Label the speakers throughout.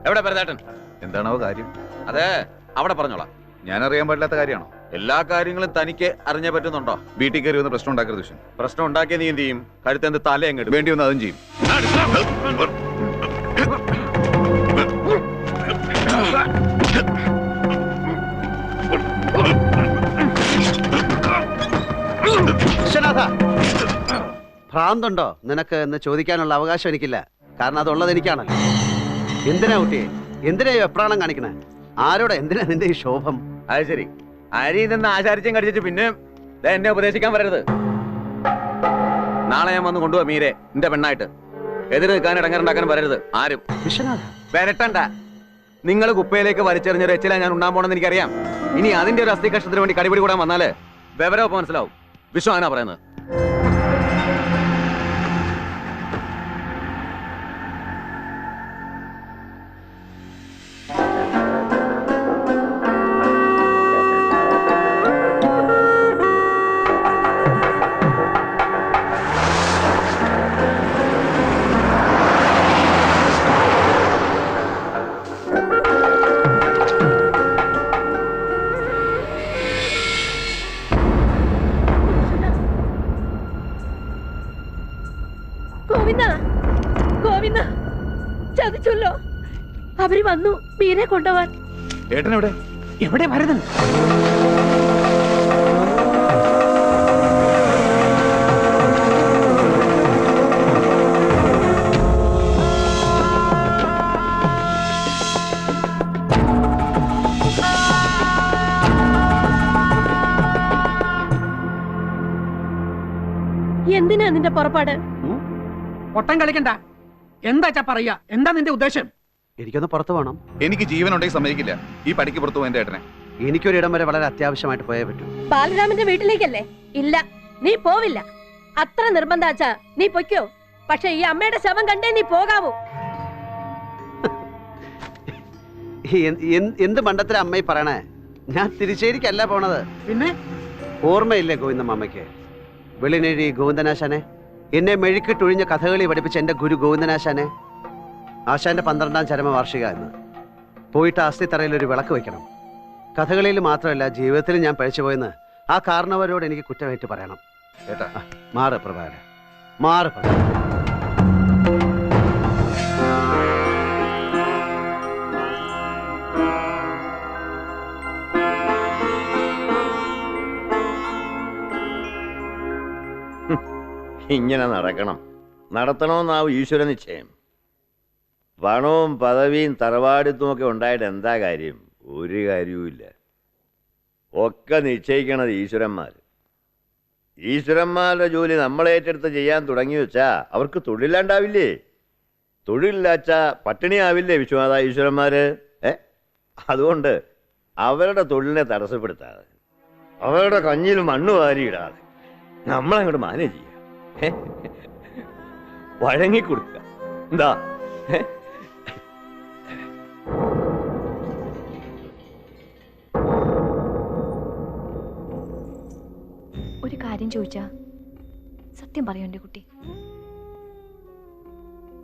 Speaker 1: എവിടെ ഭരതേട്ടൻ?
Speaker 2: എന്താണോ കാര്യം?
Speaker 1: അതെ, അവിടെ പറഞ്ഞോളാം.
Speaker 2: ഞാൻ അറിയാൻ പാടില്ലാത്ത കാര്യമാണോ?
Speaker 1: എല്ലാ കാര്യങ്ങളും തനിക്ക് അറിഞ്ഞേ പറ്റുന്നുണ്ടോ?
Speaker 2: വീട്ടിൽ കയറി വന്ന് പ്രശ്നം ഉണ്ടാക്കരുത് ദുഷ്യൻ.
Speaker 1: പ്രശ്നം ഉണ്ടാക്കിയ നീ എന്ത് ചെയ്യും? കഴുത്തെന്ത് തല എങ്ങോട്ട്
Speaker 2: വേണ്ടി വന്ന് അതും ചെയ്യും.
Speaker 3: വിശ്വനാഥ, ഭ്രാന്തുണ്ടോ നിനക്ക് എന്ന് ചോദിക്കാനുള്ള അവകാശം എനിക്കില്ല. കാരണം അതുള്ളത് എനിക്കാണല്ലോ. എന്തിനാ കുട്ടിയെ, എന്തിനാ എപ്രാണം കാണിക്കണേ? ആരോടെ, എന്തിനാ നിന്റെ ഈ ശോഭം?
Speaker 1: അത് ശരി, അരി നിന്ന് ആചാരിച്ചും കടിച്ചു പിന്നെ എന്നെ ഉപദേശിക്കാൻ വരരുത്. നാളെ ഞാൻ വന്ന് കൊണ്ടുപോവാ മീരെ എന്റെ പെണ്ണായിട്ട്. എതിര് നിൽക്കാൻ ഇടങ്ങറുണ്ടാക്കാൻ വരരുത് ആരും.
Speaker 3: വിശ്വനാഥ,
Speaker 1: വരട്ടണ്ട. നിങ്ങൾ കുപ്പയിലേക്ക് വലിച്ചെറിഞ്ഞ രച്ചില ഞാൻ ഉണ്ടാൻ പോണെന്ന് എനിക്കറിയാം. ഇനി അതിന്റെ ഒരു അസ്ഥി കഷ്ടത്തിന് വേണ്ടി കടിപിടി കൂടാൻ വന്നാല് വിവരമൊപ്പം മനസ്സിലാവും. വിശ്വാനാ പറയുന്നത്.
Speaker 4: ചതിച്ചല്ലോ, അവര് വന്നു മീരെ കൊണ്ടുപോവാൻ.
Speaker 2: ഏട്ടനെവിടെ?
Speaker 5: എവിടെ ഭരതൻ?
Speaker 4: എന്തിനാ നിന്റെ പുറപ്പാട്?
Speaker 5: ഒട്ടം കളിക്കണ്ട. എന്താ പറയാ? എന്താ നിന്റെ ഉദ്ദേശം?
Speaker 3: എനിക്കൊന്ന് പുറത്തു പോകണം.
Speaker 2: എനിക്ക് ജീവൻ ഉണ്ടെങ്കിൽ സമ്മതിക്കില്ല ഈ പടിക്ക് പുറത്തു പോകാൻ ഏട്ടനെ.
Speaker 3: എനിക്കൊരിടം വരെ വളരെ അത്യാവശ്യമായിട്ട് പോയേ പറ്റൂ.
Speaker 4: ബാലരാമന്റെ വീട്ടിലേക്കല്ലേ? ഇല്ല, നീ പോവില്ല. അത്ര നിർബന്ധാച്ചാ നീ പൊയ്ക്കോ. പക്ഷെ ഈ അമ്മയുടെ ശവം കണ്ടേ നീ പോകാവൂ.
Speaker 3: എന്ത് മണ്ടത്തിലെ അമ്മയി പറയണേ? ഞാൻ തിരിച്ചേരിക്കല്ല പോണത്.
Speaker 5: പിന്നെ
Speaker 3: ഓർമ്മയില്ലേ ഗോവിന്ദമ്മയ്ക്ക്? വെളിനേഴി ഗോവിന്ദനാശാനെ, എന്നെ മെഴുക്കിട്ടൊഴിഞ്ഞ കഥകളി പഠിപ്പിച്ച എന്റെ ഗുരു ഗോവിന്ദനാശാനെ. ആശാന്റെ 12ാം ചരമവാർഷിക എന്ന്. പോയിട്ട് അസ്ഥിത്തറയിൽ ഒരു വിളക്ക് വെക്കണം. കഥകളിയിൽ മാത്രമല്ല ജീവിതത്തിൽ ഞാൻ പഴിച്ചുപോയെന്ന് ആ കാരണവരോട് എനിക്ക് കുറ്റമായിട്ട് പറയണം.
Speaker 2: ഏട്ടാ
Speaker 3: മാറ് പ്രഭാകര, മാറ് പ്രഭാകര.
Speaker 6: ഇങ്ങനെ നടക്കണം, നടത്തണമെന്നാവും ഈശ്വര നിശ്ചയം. പണവും പദവിയും തറവാടിത്തും ഒക്കെ ഉണ്ടായിട്ട് എന്താ കാര്യം? ഒരു കാര്യവുമില്ല. ഒക്കെ നിശ്ചയിക്കണത് ഈശ്വരന്മാർ. ഈശ്വരന്മാരുടെ ജോലി നമ്മളേറ്റെടുത്ത് ചെയ്യാൻ തുടങ്ങി വെച്ചാ അവർക്ക് തൊഴിലുണ്ടാവില്ലേ? തൊഴിലില്ലാച്ചാ പട്ടിണിയാവില്ലേ വിശ്വനാഥ ഈശ്വരന്മാര്? അതുകൊണ്ട് അവരുടെ തൊഴിലിനെ തടസ്സപ്പെടുത്താതെ, അവരുടെ കഞ്ഞിൽ മണ്ണ് വാരിയിടാതെ നമ്മളങ്ങോട്ട് മാനേജ് ചെയ്യുക, വഴങ്ങിക്കൊടുക്കുക. എന്താ?
Speaker 7: ഒരു കാര്യം ചോദിച്ചാ സത്യം പറയൂ എൻ്റെ കുട്ടി.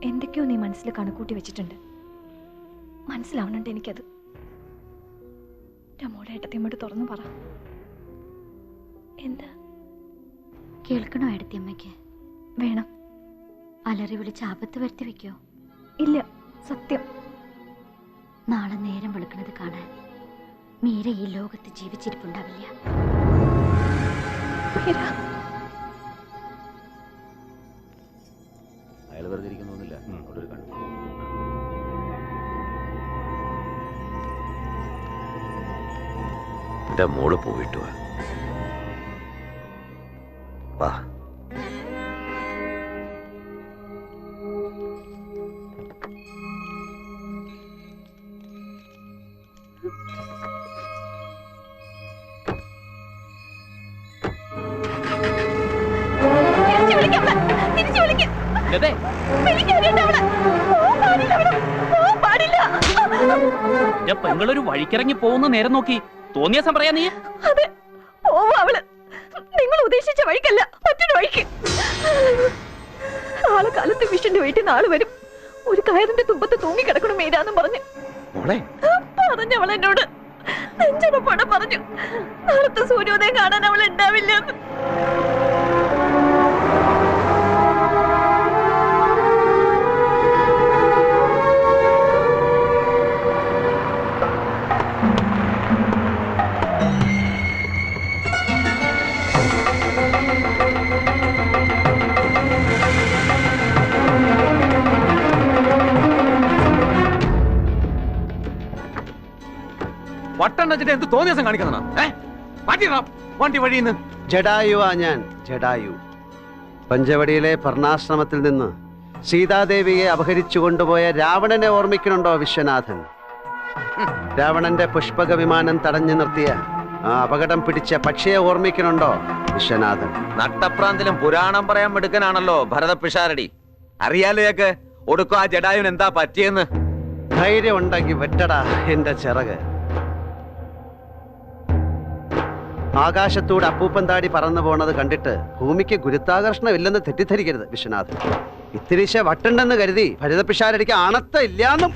Speaker 7: എന്തൊക്കെയോ നീ മനസ്സിൽ കണക്കൂട്ടി വെച്ചിട്ടുണ്ട്. മനസ്സിലാവണുണ്ട് എനിക്കത്. മോളെ ഏട്ടത്തിയമ്മയോട് തുറന്നു പറ.
Speaker 8: എന്താ കേൾക്കണോ ഏട്ടത്തിയമ്മയ്ക്ക്?
Speaker 7: വേണം.
Speaker 8: അലറി വിളിച്ച് ആപത്ത് വരുത്തി വെക്കോ?
Speaker 7: ഇല്ല, സത്യം.
Speaker 8: നാളെ നേരം വെളുക്കുന്നത് കാണാൻ മീര ഈ ലോകത്ത് ജീവിച്ചിരിപ്പുണ്ടാവില്ല.
Speaker 6: അയാൾ വെറുതെ ഇരിക്കുന്നൊന്നുമില്ല. അവിടെ ഒരു കണ്ടു. എന്റെ മോള് പോയിട്ട് വാ.
Speaker 5: പെങ്ങളൊരു വഴിക്കിറങ്ങി പോകുന്ന നേരം നോക്കി തോന്നിയ പറയാ നീ.
Speaker 4: അതെ, പോവാ അവള്. നിങ്ങൾ ഉദ്ദേശിച്ച വഴിക്കല്ല, മറ്റൊരു വഴിക്ക്. നാളെ കാലത്ത് വിഷന്റെ വീട്ടിൽ നാളെ വരും.
Speaker 7: ഒരു കയറിന്റെ തുമ്പത്ത് തൂങ്ങി കിടക്കണം മീരാന്ന് പറഞ്ഞു. അവൾ എന്നോട് നെഞ്ചുറപ്പോടെ പറഞ്ഞു നാളത്തെ സൂര്യോദയം കാണാൻ അവൾ ഉണ്ടാവില്ല.
Speaker 1: വട്ടം വെച്ചിട്ട് എന്ത് തോന്നിയ ദിവസം കാണിക്കുന്ന വണ്ടി വഴിന്ന്.
Speaker 3: ജഡായുവാ ഞാൻ, ജഡായു. പഞ്ചവടിയിലെ പർണാശ്രമത്തിൽ നിന്ന് സീതാദേവിയെ അപഹരിച്ചു കൊണ്ടുപോയ രാവണനെ ഓർമ്മിക്കുന്നുണ്ടോ വിശ്വനാഥൻ? രാവണന്റെ പുഷ്പക വിമാനം തടഞ്ഞു നിർത്തിയ ആ അപകടം പിടിച്ച പക്ഷിയെ ഓർമ്മിക്കുന്നുണ്ടോ വിശ്വനാഥൻ?
Speaker 1: നട്ടപ്രാന്തിലും പുരാണം പറയാൻ മിടുക്കനാണല്ലോ ഭരത പിഷാരടി. അറിയാലോയൊക്കെ ഒടുക്കും ആ ജഡായുന് എന്താ പറ്റിയെന്ന്.
Speaker 3: ധൈര്യം ഉണ്ടെങ്കിൽ വെട്ടടാ എന്റെ ചിറക്. ആകാശത്തൂടെ അപ്പൂപ്പൻ താടി പറന്നു പോണത് കണ്ടിട്ട് ഭൂമിക്ക് ഗുരുത്വാകർഷണം ഇല്ലെന്ന് തെറ്റിദ്ധരിക്കരുത് വിശ്വനാഥൻ. ഇത്തിരിശ വട്ടുണ്ടെന്ന് കരുതി ഭരതപിഷാരടിക്ക് ആണത്ത ഇല്ലാന്നും.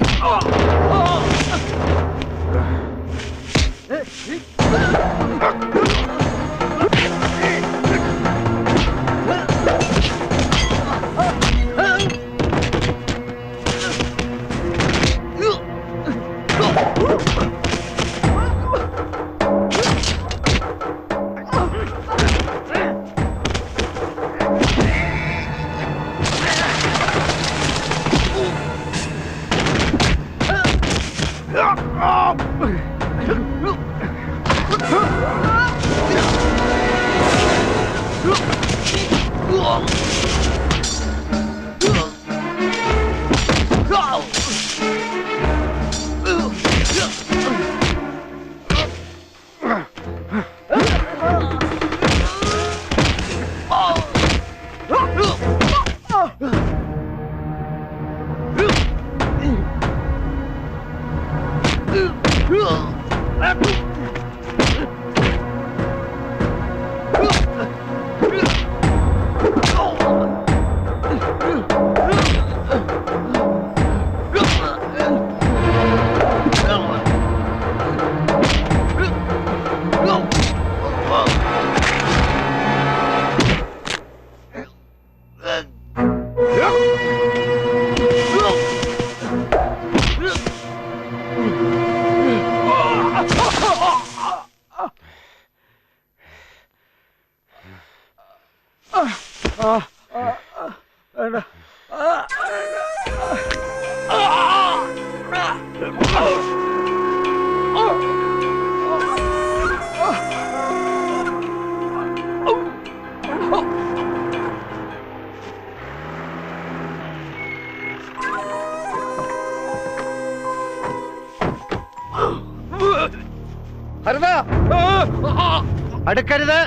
Speaker 3: അടുക്കരുത്,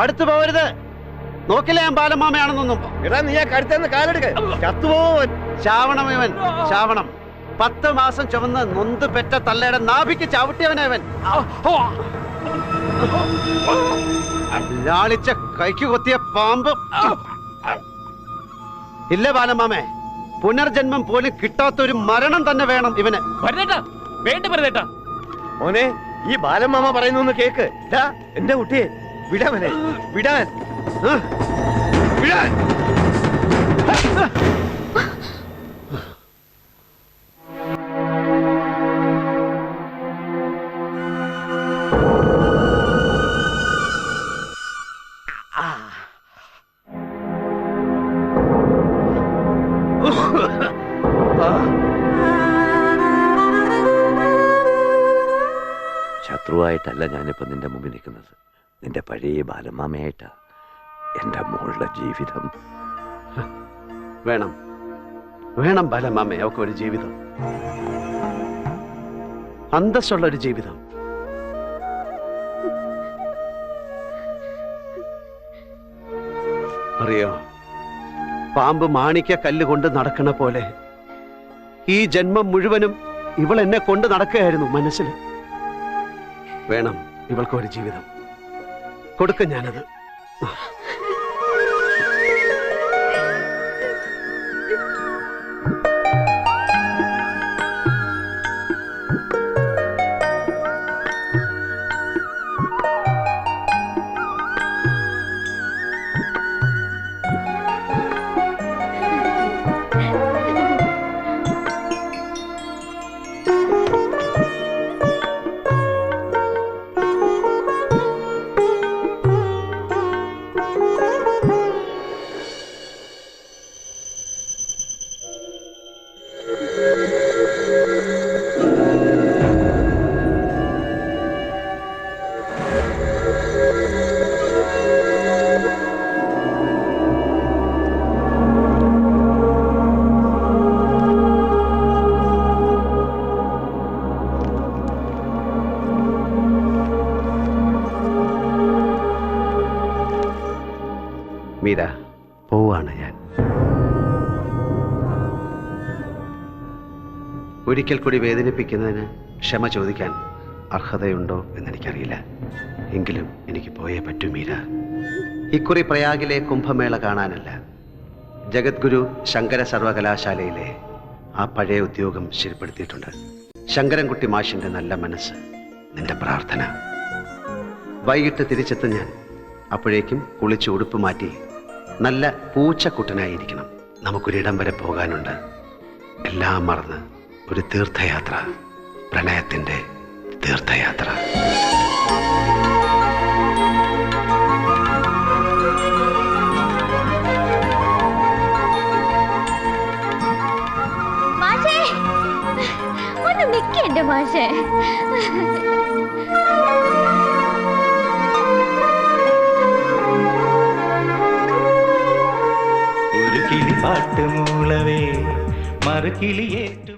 Speaker 3: അടുത്തു പോകരുത്. നോക്കില്ല ഞാൻ ബാലമാമയാണെന്നൊന്നും. നീ ആ കഴുത്തേന്ന് കാലെടുക്ക, ചത്തുപോവൻ. ശാവണം ഇവൻ, ശാവണം. 10 മാസം ചുമന്ന് നൊന്ത് പെറ്റ തള്ളയുടെ നാഭിക്ക് ചവിട്ടിയവനവൻ. ലാളിച്ച കൈക്ക് കൊത്തിയ പാമ്പ്. ഇല്ല ബാലമാമേ, പുനർജന്മം പോലും കിട്ടാത്തൊരു മരണം തന്നെ വേണം ഇവന്.
Speaker 5: വേണ്ട
Speaker 6: മോനെ, ഈ ബാലമാമ പറയുന്നു കേക്ക്. എന്റെ കുട്ടിയെ വിടാമനെ, വിടാൻ വിടാൻ.
Speaker 1: ശത്രുവായിട്ടല്ല ഞാനിപ്പോ നിന്റെ മുമ്പിൽ നിൽക്കുന്നത്. നിന്റെ പഴയ ബാലമാമയായിട്ടാ. എന്റെ മോളുടെ ജീവിതം
Speaker 3: വേണം, വേണം ബാലമാമേ. അവക്കൊരു ജീവിതം, അന്തസ്സുള്ള ഒരു ജീവിതം. അറിയോ, പാമ്പ് മാണിക്ക കല്ല് കൊണ്ട് നടക്കണ പോലെ ഈ ജന്മം മുഴുവനും ഇവൾ എന്നെ കൊണ്ട് നടക്കുകയായിരുന്നു മനസ്സിൽ. വേണം ഇവൾക്കൊരു ജീവിതം. കൊടുക്ക ഞാനത്. ഒരിക്കൽ കൂടി വേദനിപ്പിക്കുന്നതിന് ക്ഷമ ചോദിക്കാൻ അർഹതയുണ്ടോ എന്നെനിക്കറിയില്ല. എങ്കിലും എനിക്ക് പോയേ പറ്റൂ മീര. ഇക്കുറി പ്രയാഗിലെ കുംഭമേള കാണാനല്ല, ജഗദ്ഗുരു ശങ്കര സർവകലാശാലയിലെ ആ പഴയ ഉദ്യോഗം ശരിപ്പെടുത്തിയിട്ടുണ്ട്. ശങ്കരൻകുട്ടി മാഷിന്റെ നല്ല മനസ്സ്, നിന്റെ പ്രാർത്ഥന. വൈകിട്ട് തിരിച്ചെത്തും ഞാൻ. അപ്പോഴേക്കും കുളിച്ച് ഉടുപ്പ് മാറ്റി നല്ല പൂച്ചക്കുട്ടനായിരിക്കണം. നമുക്കൊരിടം വരെ പോകാനുണ്ട്. എല്ലാം മറന്ന് ഒരു തീർത്ഥയാത്ര, പ്രണയത്തിന്റെ തീർത്ഥയാത്ര.
Speaker 8: മാഷേ, ഒന്ന് നിൽക്കേണ്ട മാഷേ.
Speaker 9: ഒരു കിളി പാട്ട് മൂളവേ മറുകിളിയേറ്റു